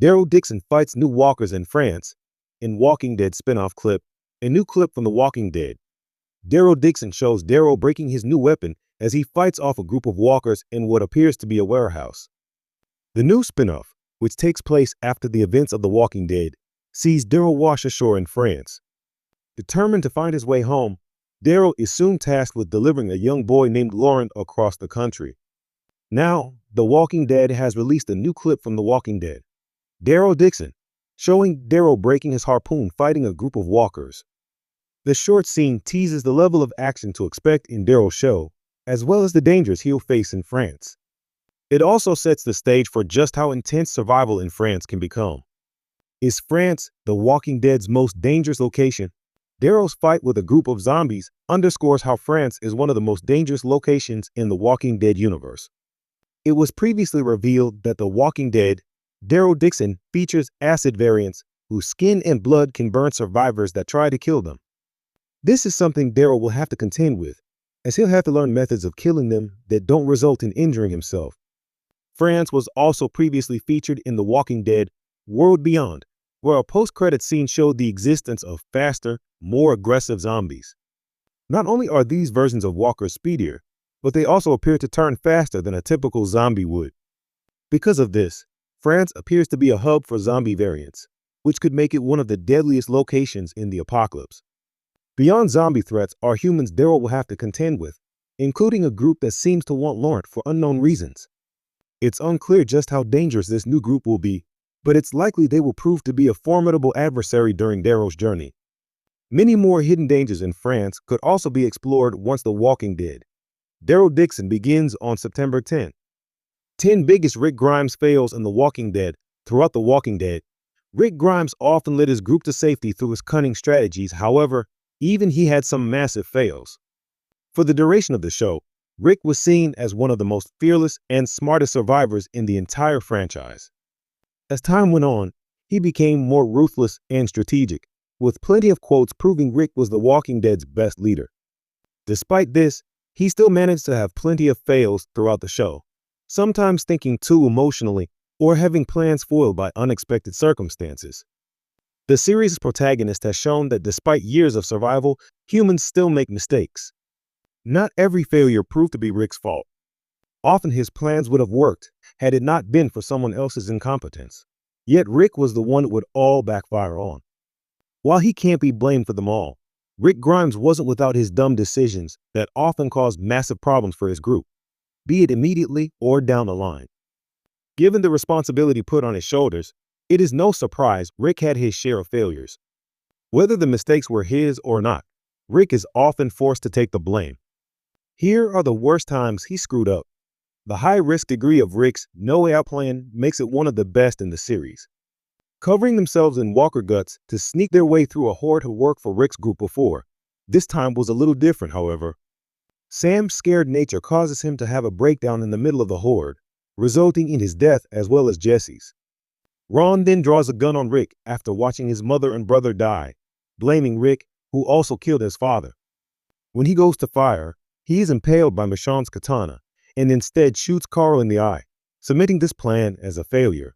Daryl Dixon fights new walkers in France. In Walking Dead spinoff clip, a new clip from The Walking Dead. Daryl Dixon shows Daryl breaking his new weapon as he fights off a group of walkers in what appears to be a warehouse. The new spinoff, which takes place after the events of The Walking Dead, sees Daryl wash ashore in France. Determined to find his way home, Daryl is soon tasked with delivering a young boy named Lauren across the country. Now, The Walking Dead has released a new clip from The Walking Dead. Daryl Dixon, showing Daryl breaking his harpoon fighting a group of walkers. The short scene teases the level of action to expect in Daryl's show, as well as the dangers he'll face in France. It also sets the stage for just how intense survival in France can become. Is France The Walking Dead's most dangerous location? Daryl's fight with a group of zombies underscores how France is one of the most dangerous locations in the Walking Dead universe. It was previously revealed that The Walking Dead, Daryl Dixon features acid variants whose skin and blood can burn survivors that try to kill them. This is something Daryl will have to contend with, as he'll have to learn methods of killing them that don't result in injuring himself. France was also previously featured in The Walking Dead World Beyond, where a post-credit scene showed the existence of faster, more aggressive zombies. Not only are these versions of walkers speedier, but they also appear to turn faster than a typical zombie would. Because of this, France appears to be a hub for zombie variants, which could make it one of the deadliest locations in the apocalypse. Beyond zombie threats are humans Daryl will have to contend with, including a group that seems to want Lauren for unknown reasons. It's unclear just how dangerous this new group will be, but it's likely they will prove to be a formidable adversary during Daryl's journey. Many more hidden dangers in France could also be explored once The Walking Dead. Daryl Dixon begins on September 10. 10 biggest Rick Grimes fails in The Walking Dead. Throughout The Walking Dead, Rick Grimes often led his group to safety through his cunning strategies. However, even he had some massive fails. For the duration of the show, Rick was seen as one of the most fearless and smartest survivors in the entire franchise. As time went on, he became more ruthless and strategic, with plenty of quotes proving Rick was The Walking Dead's best leader. Despite this, he still managed to have plenty of fails throughout the show, sometimes thinking too emotionally or having plans foiled by unexpected circumstances. The series' protagonist has shown that despite years of survival, humans still make mistakes. Not every failure proved to be Rick's fault. Often his plans would have worked had it not been for someone else's incompetence. Yet Rick was the one it would all backfire on. While he can't be blamed for them all, Rick Grimes wasn't without his dumb decisions that often caused massive problems for his group, be it immediately or down the line. Given the responsibility put on his shoulders, it is no surprise Rick had his share of failures. Whether the mistakes were his or not, Rick is often forced to take the blame. Here are the worst times he screwed up. The high-risk degree of Rick's no-way-out plan makes it one of the best in the series. Covering themselves in walker guts to sneak their way through a horde who worked for Rick's group before. This time was a little different, however. Sam's scared nature causes him to have a breakdown in the middle of the horde, resulting in his death as well as Jesse's. Ron then draws a gun on Rick after watching his mother and brother die, blaming Rick, who also killed his father. When he goes to fire, he is impaled by Michonne's katana and instead shoots Carl in the eye, submitting this plan as a failure.